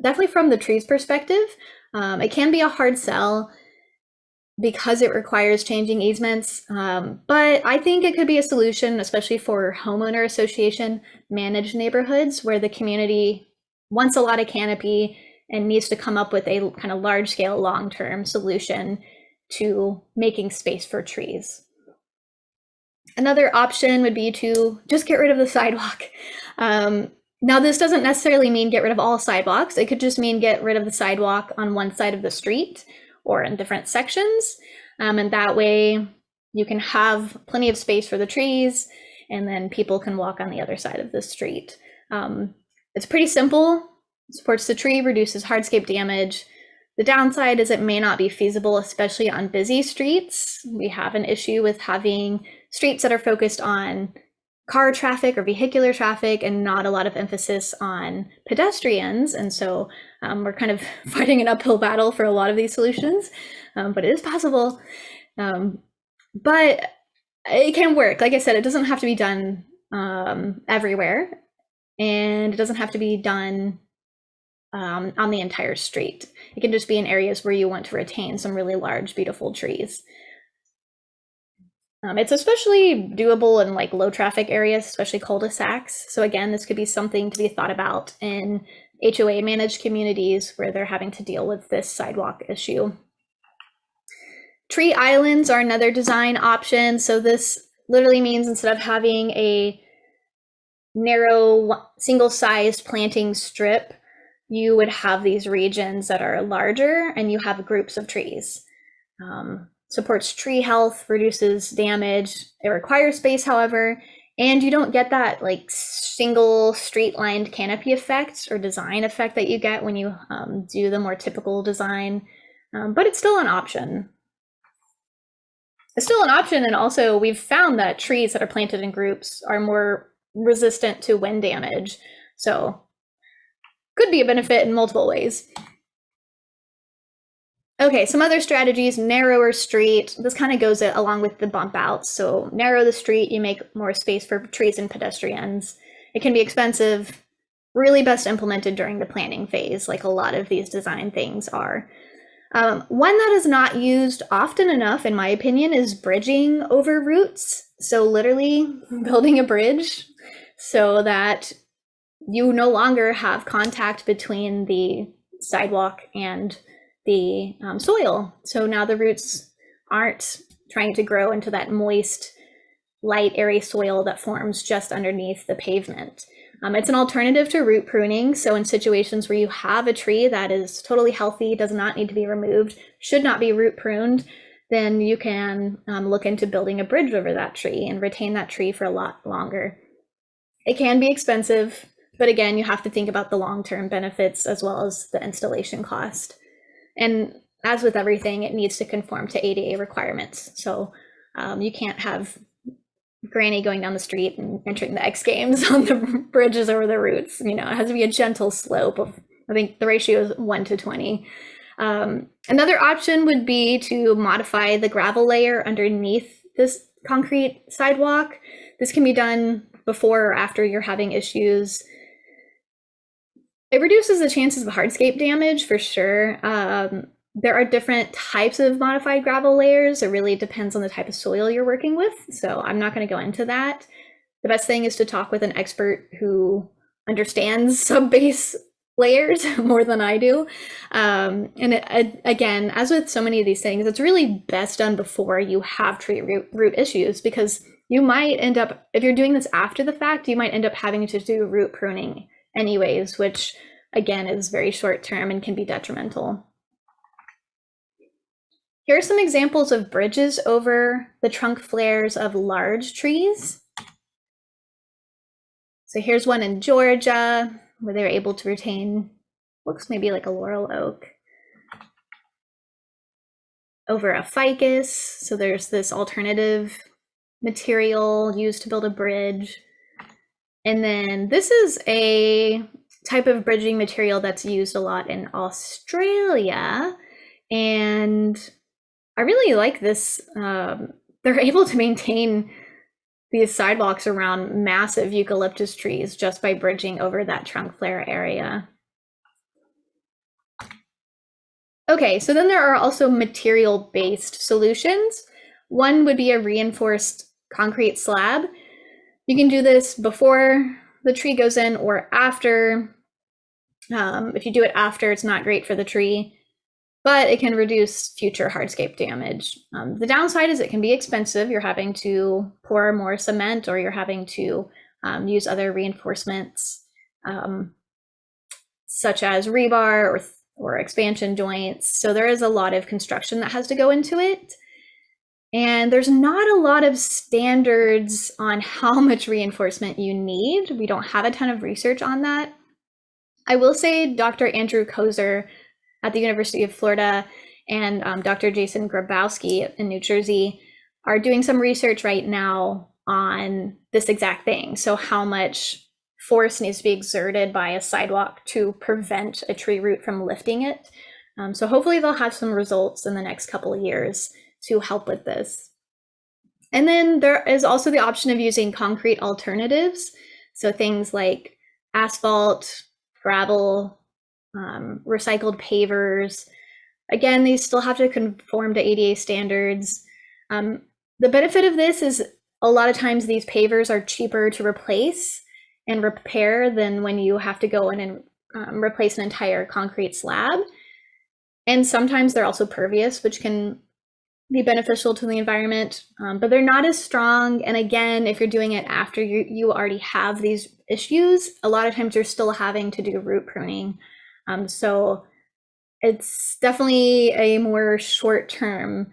definitely from the tree's perspective. It can be a hard sell because it requires changing easements, but I think it could be a solution, especially for homeowner association managed neighborhoods where the community wants a lot of canopy and needs to come up with a kind of large scale long-term solution to making space for trees. Another option would be to just get rid of the sidewalk. Now, this doesn't necessarily mean get rid of all sidewalks. It could just mean get rid of the sidewalk on one side of the street or in different sections. And that way you can have plenty of space for the trees, and then people can walk on the other side of the street. It's pretty simple. Supports the tree, reduces hardscape damage. The downside is it may not be feasible, especially on busy streets. We have an issue with having streets that are focused on car traffic or vehicular traffic and not a lot of emphasis on pedestrians. And so we're kind of fighting an uphill battle for a lot of these solutions, but it is possible. But it can work. Like I said, it doesn't have to be done everywhere, and it doesn't have to be done on the entire street. It can just be in areas where you want to retain some really large, beautiful trees. It's especially doable in like low traffic areas, especially cul-de-sacs. So again, this could be something to be thought about in HOA managed communities where they're having to deal with this sidewalk issue. Tree islands are another design option. So this literally means instead of having a narrow single-sized planting strip, you would have these regions that are larger and you have groups of trees. Supports tree health, reduces damage. It requires space, however, and you don't get that like single street-lined canopy effect or design effect that you get when you do the more typical design, but it's still an option. It's still an option, and also we've found that trees that are planted in groups are more resistant to wind damage, so could be a benefit in multiple ways. Okay, some other strategies: narrower street. This kind of goes along with the bump outs. So narrow the street, you make more space for trees and pedestrians. It can be expensive, really best implemented during the planning phase, like a lot of these design things are. One that is not used often enough, in my opinion, is bridging over routes. So literally building a bridge so that you no longer have contact between the sidewalk and the soil. So now the roots aren't trying to grow into that moist, light, airy soil that forms just underneath the pavement. It's an alternative to root pruning. So in situations where you have a tree that is totally healthy, does not need to be removed, should not be root pruned, then you can look into building a bridge over that tree and retain that tree for a lot longer. It can be expensive, but again, you have to think about the long-term benefits as well as the installation cost. And as with everything, it needs to conform to ADA requirements. So you can't have Granny going down the street and entering the X Games on the bridges over the roots. You know, it has to be a gentle slope of, I think the ratio is 1 to 20. Another option would be to modify the gravel layer underneath this concrete sidewalk. This can be done before or after you're having issues. It reduces the chances of hardscape damage for sure. There are different types of modified gravel layers. It really depends on the type of soil you're working with. So I'm not going to go into that. The best thing is to talk with an expert who understands sub-base layers more than I do. Again, as with so many of these things, it's really best done before you have tree root issues, because you might end up, if you're doing this after the fact, you might end up having to do root pruning anyways, which again is very short term and can be detrimental. Here are some examples of bridges over the trunk flares of large trees. So here's one in Georgia where they're able to retain, looks maybe like a laurel oak, over a ficus. So there's this alternative material used to build a bridge. And then this is a type of bridging material that's used a lot in Australia. And I really like this. They're able to maintain these sidewalks around massive eucalyptus trees just by bridging over that trunk flare area. Okay, so then there are also material-based solutions. One would be a reinforced concrete slab. You can do this before the tree goes in or after. If you do it after, it's not great for the tree, but it can reduce future hardscape damage. The downside is it can be expensive. You're having to pour more cement, or you're having to use other reinforcements, such as rebar or expansion joints. So there is a lot of construction that has to go into it. And there's not a lot of standards on how much reinforcement you need. We don't have a ton of research on that. I will say Dr. Andrew Kozer at the University of Florida and Dr. Jason Grabowski in New Jersey are doing some research right now on this exact thing. So how much force needs to be exerted by a sidewalk to prevent a tree root from lifting it. So hopefully they'll have some results in the next couple of years to help with this. And then there is also the option of using concrete alternatives. So things like asphalt, gravel, recycled pavers. Again, these still have to conform to ADA standards. The benefit of this is a lot of times these pavers are cheaper to replace and repair than when you have to go in and replace an entire concrete slab. And sometimes they're also pervious, which can be beneficial to the environment, but they're not as strong. And again, if you're doing it after you already have these issues, a lot of times you're still having to do root pruning. So it's definitely a more short-term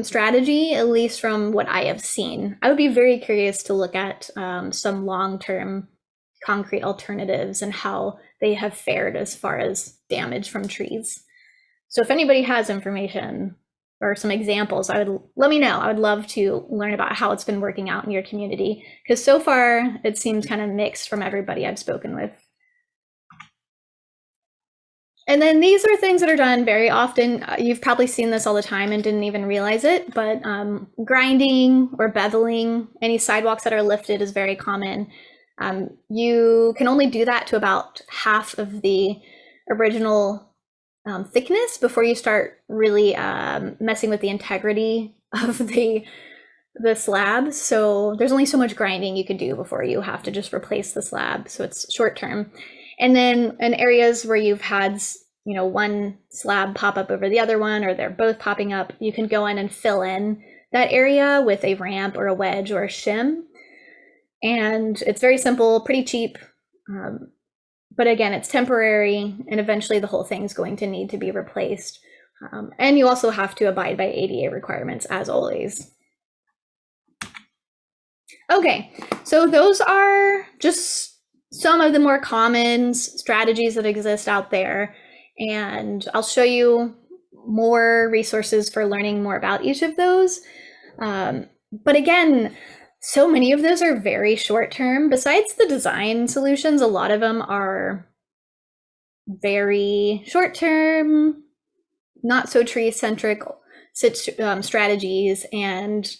strategy, at least from what I have seen. I would be very curious to look at some long-term concrete alternatives and how they have fared as far as damage from trees. So if anybody has information or some examples, let me know. I would love to learn about how it's been working out in your community, because so far it seems kind of mixed from everybody I've spoken with. And then these are things that are done very often. You've probably seen this all the time and didn't even realize it, but grinding or beveling any sidewalks that are lifted is very common. You can only do that to about half of the original thickness before you start really messing with the integrity of the slab. So there's only so much grinding you could do before you have to just replace the slab. So it's short term. And then in areas where you've had, one slab pop up over the other one, or they're both popping up, you can go in and fill in that area with a ramp or a wedge or a shim. And it's very simple, pretty cheap. But again, it's temporary, and eventually the whole thing's going to need to be replaced. And you also have to abide by ADA requirements, as always. Okay, so those are just some of the more common strategies that exist out there. And I'll show you more resources for learning more about each of those. But again, so many of those are very short term. Besides the design solutions, a lot of them are very short term, not so tree centric strategies. And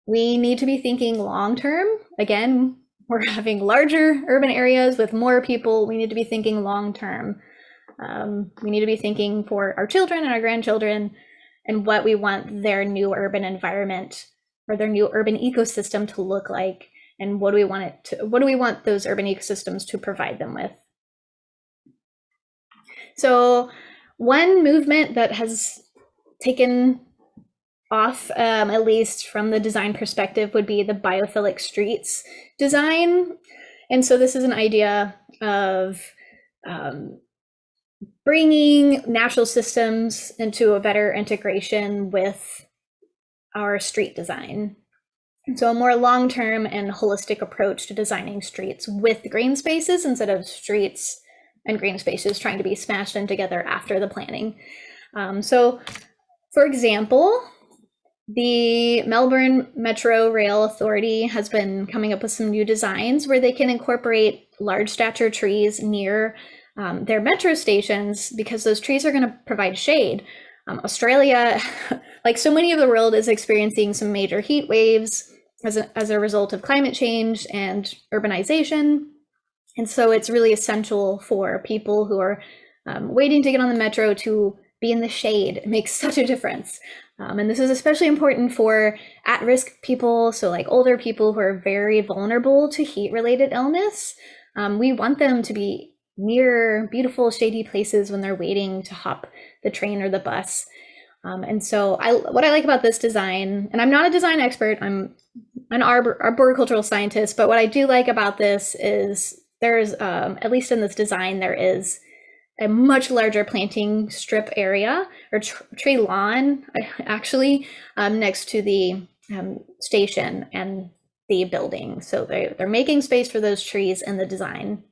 we need to be thinking long term. Again, we're having larger urban areas with more people. We need to be thinking long term. We need to be thinking for our children and our grandchildren and what we want their new urban environment or their new urban ecosystem to look like, and what do we want those urban ecosystems to provide them with. So one movement that has taken off, at least from the design perspective, would be the biophilic streets design. And so this is an idea of bringing natural systems into a better integration with our street design. And so a more long-term and holistic approach to designing streets with green spaces instead of streets and green spaces trying to be smashed in together after the planning. So for example, the Melbourne Metro Rail Authority has been coming up with some new designs where they can incorporate large stature trees near their metro stations, because those trees are going to provide shade. Australia, like so many of the world, is experiencing some major heat waves as a result of climate change and urbanization. And so it's really essential for people who are waiting to get on the metro to be in the shade. It makes such a difference. And this is especially important for at-risk people, so like older people who are very vulnerable to heat-related illness. We want them to be near beautiful shady places when they're waiting to hop the train or the bus. And so what I like about this design, and I'm not a design expert, I'm an arboricultural scientist, but what I do like about this is there's, at least in this design, there is a much larger planting strip area, or tree lawn, actually, next to the station and the building. So they're making space for those trees in the design.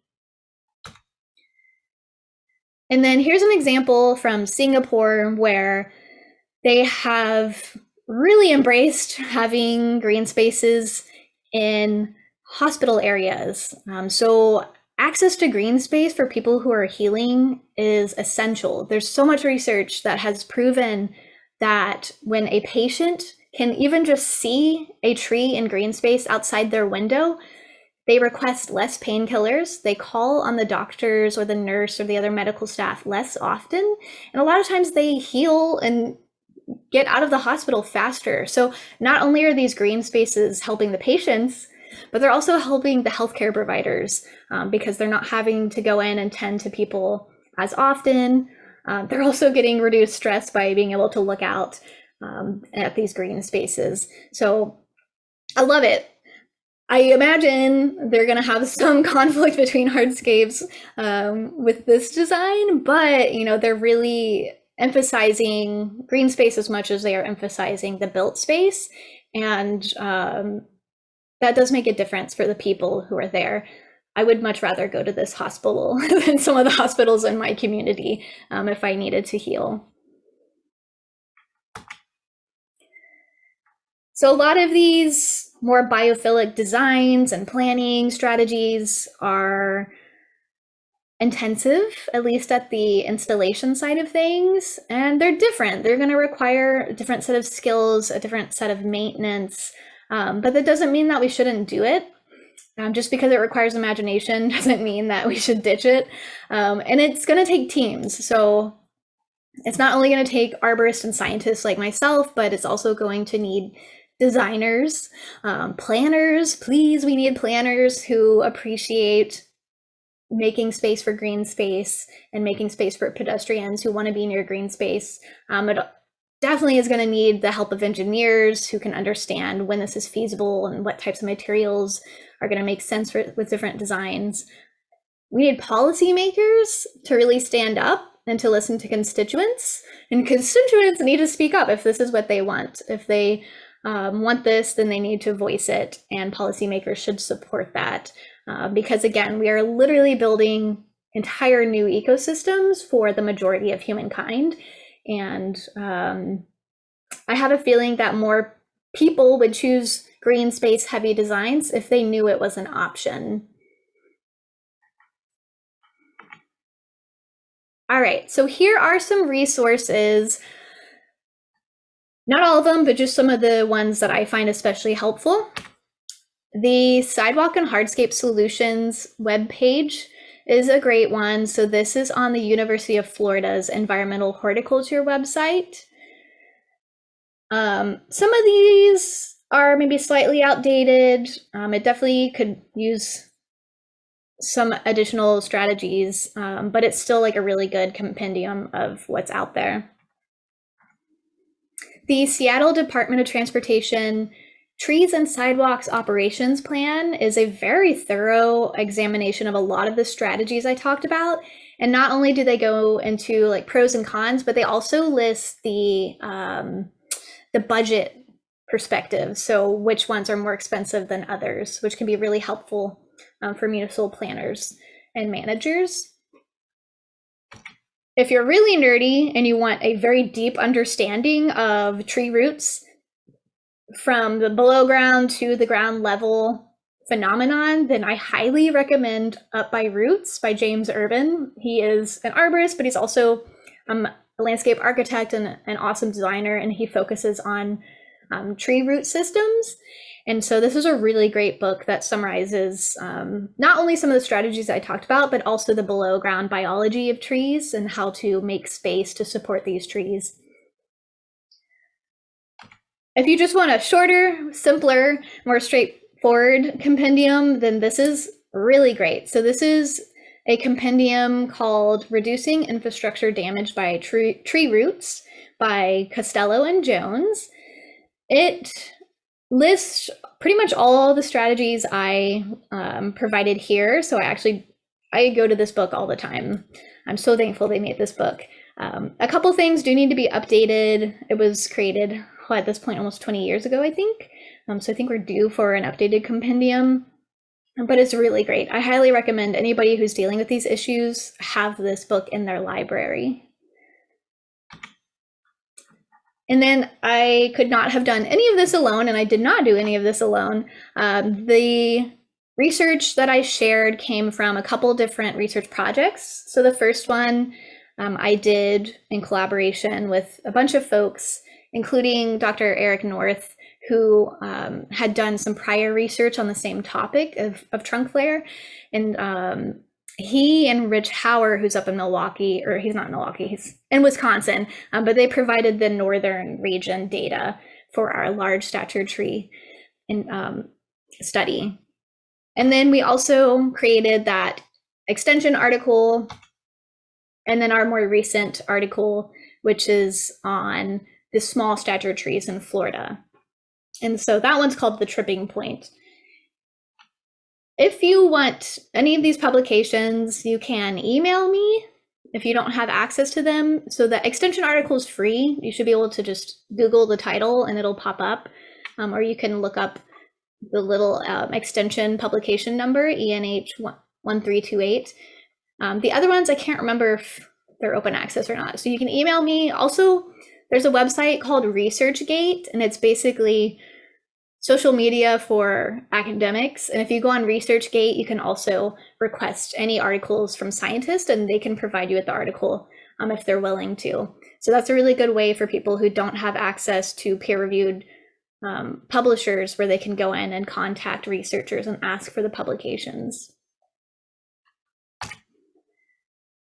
And then here's an example from Singapore where they have really embraced having green spaces in hospital areas. So access to green space for people who are healing is essential. There's so much research that has proven that when a patient can even just see a tree in green space outside their window, they request less painkillers. They call on the doctors or the nurse or the other medical staff less often. And a lot of times they heal and get out of the hospital faster. So not only are these green spaces helping the patients, but they're also helping the healthcare providers because they're not having to go in and tend to people as often. They're also getting reduced stress by being able to look out at these green spaces. So I love it. I imagine they're going to have some conflict between Hardscapes with this design, but they're really emphasizing green space as much as they are emphasizing the built space, and that does make a difference for the people who are there. I would much rather go to this hospital than some of the hospitals in my community if I needed to heal. So a lot of these more biophilic designs and planning strategies are intensive, at least at the installation side of things, and they're different. They're going to require a different set of skills, a different set of maintenance, but that doesn't mean that we shouldn't do it. Just because it requires imagination doesn't mean that we should ditch it. And it's going to take teams. So it's not only going to take arborists and scientists like myself, but it's also going to need designers, planners. Please, we need planners who appreciate making space for green space and making space for pedestrians who want to be near green space. It definitely is going to need the help of engineers who can understand when this is feasible and what types of materials are going to make sense with different designs. We need policymakers to really stand up and to listen to constituents, and constituents need to speak up if this is what they want. If they want this, then they need to voice it, and policymakers should support that. Because again, we are literally building entire new ecosystems for the majority of humankind. And I have a feeling that more people would choose green space heavy designs if they knew it was an option. All right, so here are some resources. Not all of them, but just some of the ones that I find especially helpful. The Sidewalk and Hardscape Solutions webpage is a great one. So this is on the University of Florida's environmental horticulture website. Some of these are maybe slightly outdated. It definitely could use some additional strategies, but it's still like a really good compendium of what's out there. The Seattle Department of Transportation Trees and Sidewalks Operations Plan is a very thorough examination of a lot of the strategies I talked about. And not only do they go into like pros and cons, but they also list the budget perspective. So which ones are more expensive than others, which can be really helpful for municipal planners and managers. If you're really nerdy and you want a very deep understanding of tree roots from the below ground to the ground level phenomenon, then I highly recommend Up by Roots by James Urban. He is an arborist, but he's also a landscape architect and an awesome designer, and he focuses on tree root systems. And so this is a really great book that summarizes not only some of the strategies I talked about, but also the below ground biology of trees and how to make space to support these trees. If you just want a shorter, simpler, more straightforward compendium, then this is really great. So this is a compendium called Reducing Infrastructure Damage by Tree Roots by Costello and Jones. It lists pretty much all the strategies I provided here. So I go to this book all the time. I'm so thankful they made this book. A couple things do need to be updated. It was created at this point almost 20 years ago, I think. So I think we're due for an updated compendium, but it's really great. I highly recommend anybody who's dealing with these issues have this book in their library. And then I could not have done any of this alone, and I did not do any of this alone. The research that I shared came from a couple different research projects. So the first one I did in collaboration with a bunch of folks, including Dr. Eric North, who had done some prior research on the same topic of trunk flare. And he and Rich Hauer, who's up in Milwaukee, or he's not in Milwaukee, he's in Wisconsin, but they provided the northern region data for our large stature tree. And study. And then we also created that extension article, and then our more recent article, which is on the small stature trees in Florida. And so that one's called The Tripping Point. If you want any of these publications, you can email me if you don't have access to them. So the extension article is free. You should be able to just Google the title and it'll pop up. Or you can look up the little extension publication number, ENH 1328. The other ones, I can't remember if they're open access or not. So you can email me. Also, there's a website called ResearchGate, and it's basically social media for academics. And if you go on ResearchGate, you can also request any articles from scientists, and they can provide you with the article if they're willing to. So that's a really good way for people who don't have access to peer-reviewed publishers, where they can go in and contact researchers and ask for the publications.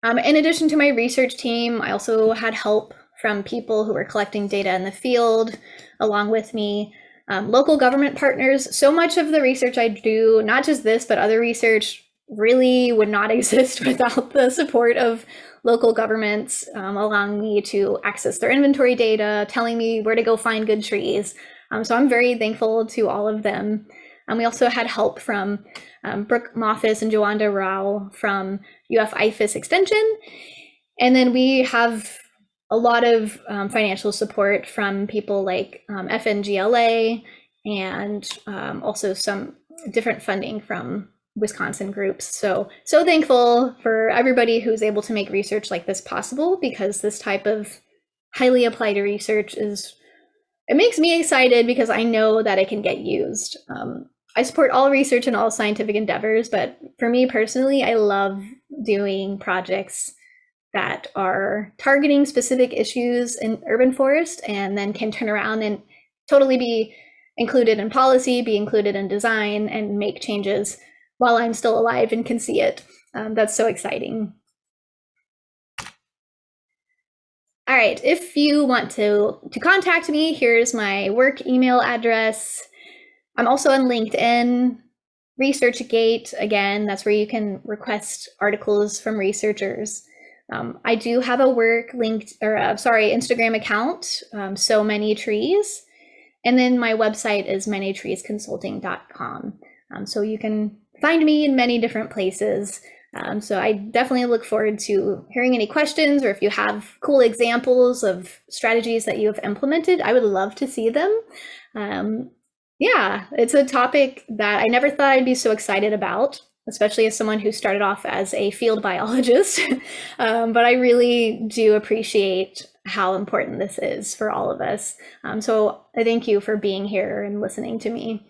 In addition to my research team, I also had help from people who were collecting data in the field along with me, local government partners. So much of the research I do, not just this, but other research, really would not exist without the support of local governments, allowing me to access their inventory data, telling me where to go find good trees. So I'm very thankful to all of them. We also had help from Brooke Moffis and Joanda Rao from UF IFAS Extension. And then we have a lot of financial support from people like FNGLA, and also some different funding from Wisconsin groups. So thankful for everybody who's able to make research like this possible, because this type of highly applied research it makes me excited because I know that it can get used. I support all research and all scientific endeavors, but for me personally, I love doing projects that are targeting specific issues in urban forest and then can turn around and totally be included in policy, be included in design, and make changes while I'm still alive and can see it. That's so exciting. All right, if you want to contact me, here's my work email address. I'm also on LinkedIn, ResearchGate. Again, that's where you can request articles from researchers. I do have a work Instagram account, So Many Trees. And then my website is manytreesconsulting.com. So you can find me in many different places. So I definitely look forward to hearing any questions, or if you have cool examples of strategies that you have implemented, I would love to see them. Yeah, it's a topic that I never thought I'd be so excited about, especially as someone who started off as a field biologist. But I really do appreciate how important this is for all of us. So I thank you for being here and listening to me.